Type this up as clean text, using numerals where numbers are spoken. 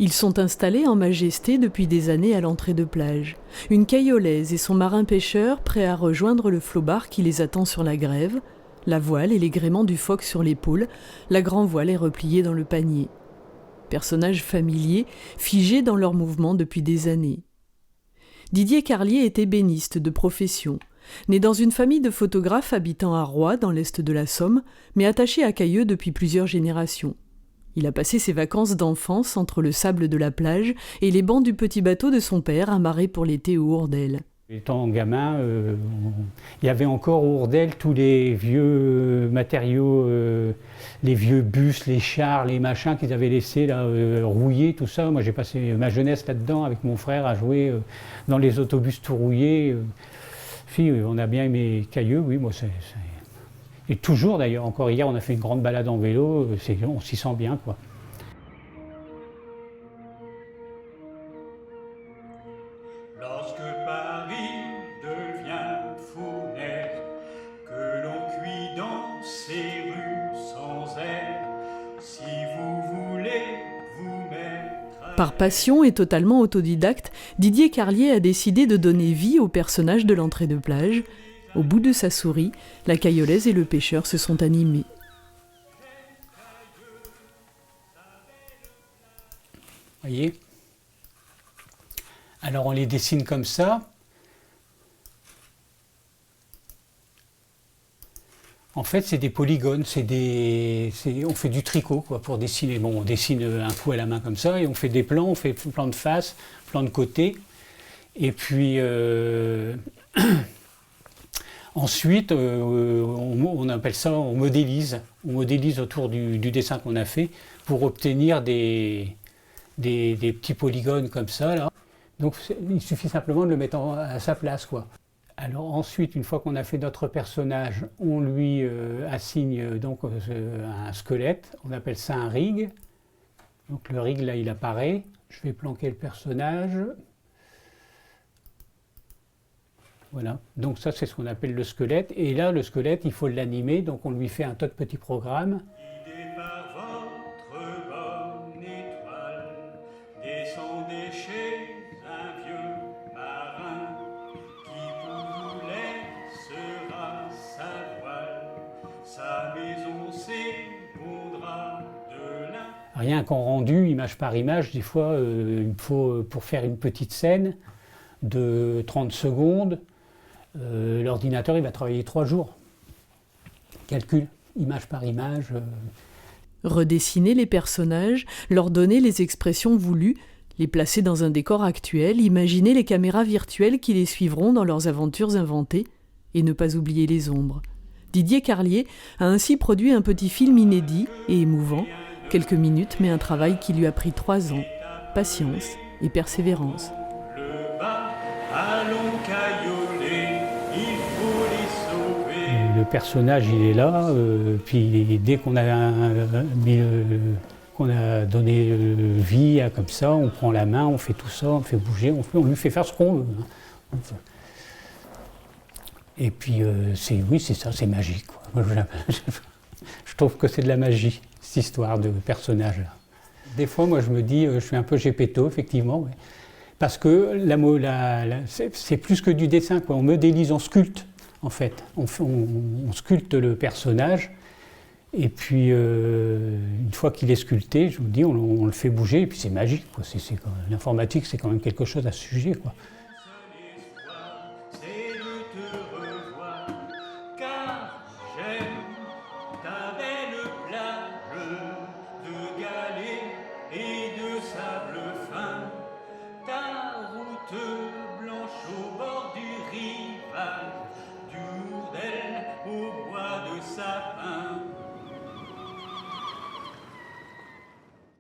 Ils sont installés en majesté depuis des années à l'entrée de plage. Une cayolaise et son marin-pêcheur prêts à rejoindre le flotbar qui les attend sur la grève. La voile et les gréements du phoque sur l'épaule, la grand-voile est repliée dans le panier. Personnages familiers, figés dans leurs mouvements depuis des années. Didier Carlier est ébéniste de profession. Né dans une famille de photographes habitant à Roye, dans l'est de la Somme, mais attaché à Cailleux depuis plusieurs générations. Il a passé ses vacances d'enfance entre le sable de la plage et les bancs du petit bateau de son père amarré pour l'été au Hourdel. Étant gamin, il y avait encore au Hourdel tous les vieux matériaux, les vieux bus, les chars, les machins qu'ils avaient laissés là, rouillés, tout ça. Moi j'ai passé ma jeunesse là-dedans avec mon frère à jouer dans les autobus tout rouillés. On a bien aimé Cailleux, oui, moi c'est... Et toujours d'ailleurs, encore hier on a fait une grande balade en vélo, on s'y sent bien quoi. Lorsque Paris devient funeste, que l'on cuit dans ses rues sans aide, si vous voulez vous mettre... Par passion et totalement autodidacte, Didier Carlier a décidé de donner vie au personnage de l'entrée de plage. Au bout de sa souris, la cayolaise et le pêcheur se sont animés. Voyez ? Alors on les dessine comme ça. En fait, c'est des polygones, on fait du tricot quoi, pour dessiner. Bon, on dessine un coup à la main comme ça et on fait des plans, on fait plan de face, plan de côté. Et puis ensuite, on appelle ça, on modélise autour du dessin qu'on a fait pour obtenir des petits polygones comme ça là. Donc il suffit simplement de le mettre à sa place quoi. Alors ensuite, une fois qu'on a fait notre personnage, on lui assigne donc un squelette, on appelle ça un rig. Donc le rig là il apparaît, je vais planquer le personnage. Voilà, donc ça c'est ce qu'on appelle le squelette, et là le squelette il faut l'animer, donc on lui fait un tas de petits programmes. Guidé par votre bonne étoile, descendez chez un vieux marin, qui pour vous laissera sa voile, sa maison s'émondra de lin. Rien qu'en rendu, image par image, des fois il me faut, pour faire une petite scène de 30 secondes, l'ordinateur il va travailler 3 jours. Calcul, image par image. Redessiner les personnages, leur donner les expressions voulues, les placer dans un décor actuel, imaginer les caméras virtuelles qui les suivront dans leurs aventures inventées, et ne pas oublier les ombres. Didier Carlier a ainsi produit un petit film inédit et émouvant, quelques minutes mais un travail qui lui a pris 3 ans, patience et persévérance. Le bas, allons caioler, il faut les sauver. Le personnage il est là, puis dès qu'on a donné vie comme ça, on prend la main, on fait tout ça, on fait bouger, on lui fait faire ce qu'on veut. Et puis oui c'est ça, c'est magique quoi. Je trouve que c'est de la magie, cette histoire de personnage là. Des fois moi je me dis, je suis un peu gépetto effectivement, ouais. Parce que c'est plus que du dessin quoi, on modélise, on sculpte en fait, on sculpte le personnage. Et puis, une fois qu'il est sculpté, je vous dis, on le fait bouger, et puis c'est magique, quoi. L'informatique, c'est quand même quelque chose à ce sujet, quoi.